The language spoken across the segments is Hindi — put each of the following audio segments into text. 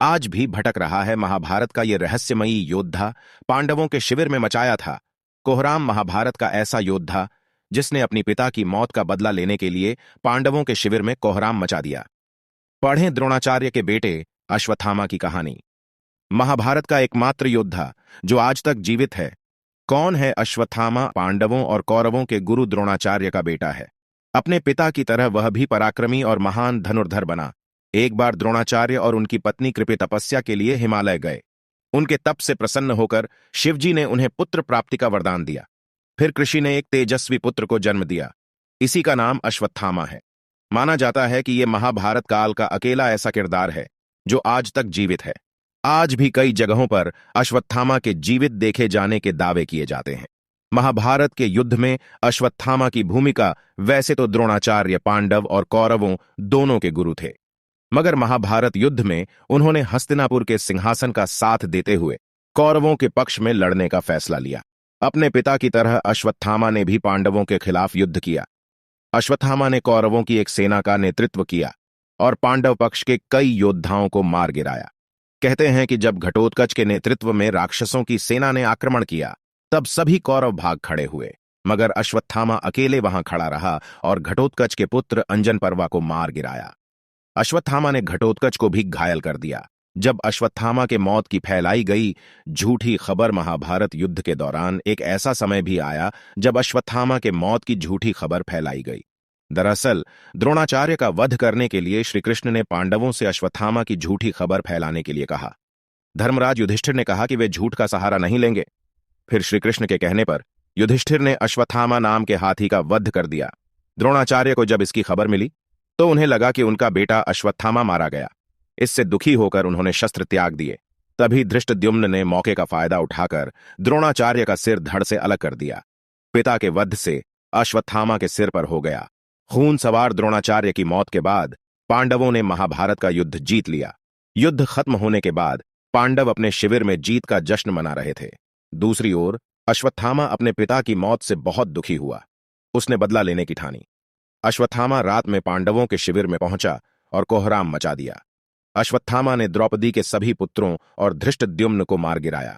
आज भी भटक रहा है। महाभारत का ये रहस्यमयी योद्धा पांडवों के शिविर में मचाया था। कोहराम महाभारत का ऐसा योद्धा जिसने अपनी पिता की मौत का बदला लेने के लिए पांडवों के शिविर में कोहराम मचा दिया। पढ़ें द्रोणाचार्य के बेटे अश्वत्थामा की कहानी। महाभारत का एकमात्र योद्धा जो आज तक जीवित है। कौन है अश्वत्थामा? पांडवों और कौरवों के गुरु द्रोणाचार्य का बेटा है। अपने पिता की तरह वह भी पराक्रमी और महान धनुर्धर बना। एक बार द्रोणाचार्य और उनकी पत्नी कृपि तपस्या के लिए हिमालय गए। उनके तप से प्रसन्न होकर शिवजी ने उन्हें पुत्र प्राप्ति का वरदान दिया। फिर कृषि ने एक तेजस्वी पुत्र को जन्म दिया। इसी का नाम अश्वत्थामा है। माना जाता है कि यह महाभारत काल का अकेला ऐसा किरदार है जो आज तक जीवित है। आज भी कई जगहों पर अश्वत्थामा के जीवित देखे जाने के दावे किए जाते हैं। महाभारत के युद्ध में अश्वत्थामा की भूमिका वैसे तो द्रोणाचार्य पांडव और कौरवों दोनों के गुरु थे, मगर महाभारत युद्ध में उन्होंने हस्तिनापुर के सिंहासन का साथ देते हुए कौरवों के पक्ष में लड़ने का फैसला लिया। अपने पिता की तरह अश्वत्थामा ने भी पांडवों के खिलाफ युद्ध किया। अश्वत्थामा ने कौरवों की एक सेना का नेतृत्व किया और पांडव पक्ष के कई योद्धाओं को मार गिराया। कहते हैं कि जब घटोत्कच के नेतृत्व में राक्षसों की सेना ने आक्रमण किया तब सभी कौरव भाग खड़े हुए, मगर अश्वत्थामा अकेले वहां खड़ा रहा और घटोत्कच के पुत्र अंजनपर्वा को मार गिराया। अश्वत्थामा ने घटोत्कच को भी घायल कर दिया। जब अश्वत्थामा के मौत की फैलाई गई झूठी खबर, महाभारत युद्ध के दौरान एक ऐसा समय भी आया जब अश्वत्थामा के मौत की झूठी खबर फैलाई गई। दरअसल द्रोणाचार्य का वध करने के लिए श्री कृष्ण ने पांडवों से अश्वत्थामा की झूठी खबर फैलाने के लिए कहा। धर्मराज युधिष्ठिर ने कहा कि वे झूठ का सहारा नहीं लेंगे। फिर श्री कृष्ण के कहने पर युधिष्ठिर ने अश्वत्थामा नाम के हाथी का वध कर दिया। द्रोणाचार्य को जब इसकी खबर मिली तो उन्हें लगा कि उनका बेटा अश्वत्थामा मारा गया। इससे दुखी होकर उन्होंने शस्त्र त्याग दिए। तभी धृष्टद्युम्न ने मौके का फायदा उठाकर द्रोणाचार्य का सिर धड़ से अलग कर दिया। पिता के वध से अश्वत्थामा के सिर पर हो गया। खून सवार द्रोणाचार्य की मौत के बाद पांडवों ने महाभारत का युद्ध जीत लिया। युद्ध खत्म होने के बाद पांडव अपने शिविर में जीत का जश्न मना रहे थे। दूसरी ओर अश्वत्थामा अपने पिता की मौत से बहुत दुखी हुआ। उसने बदला लेने की ठानी। अश्वत्थामा रात में पांडवों के शिविर में पहुंचा और कोहराम मचा दिया। अश्वत्थामा ने द्रौपदी के सभी पुत्रों और धृष्टद्युम्न को मार गिराया।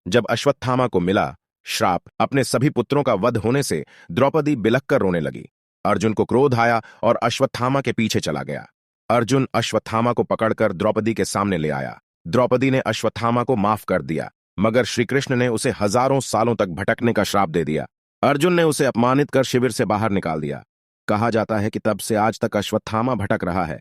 जब अश्वत्थामा को मिला श्राप अपने सभी पुत्रों का वध होने से, द्रौपदी बिलख कर रोने लगी। अर्जुन को क्रोध आया और अश्वत्थामा के पीछे चला गया। अर्जुन अश्वत्थामा को पकड़कर द्रौपदी के सामने ले आया। द्रौपदी ने अश्वत्थामा को माफ कर दिया, मगर श्रीकृष्ण ने उसे हजारों सालों तक भटकने का श्राप दे दिया। अर्जुन ने उसे अपमानित कर शिविर से बाहर निकाल दिया। कहा जाता है कि तब से आज तक अश्वत्थामा भटक रहा है।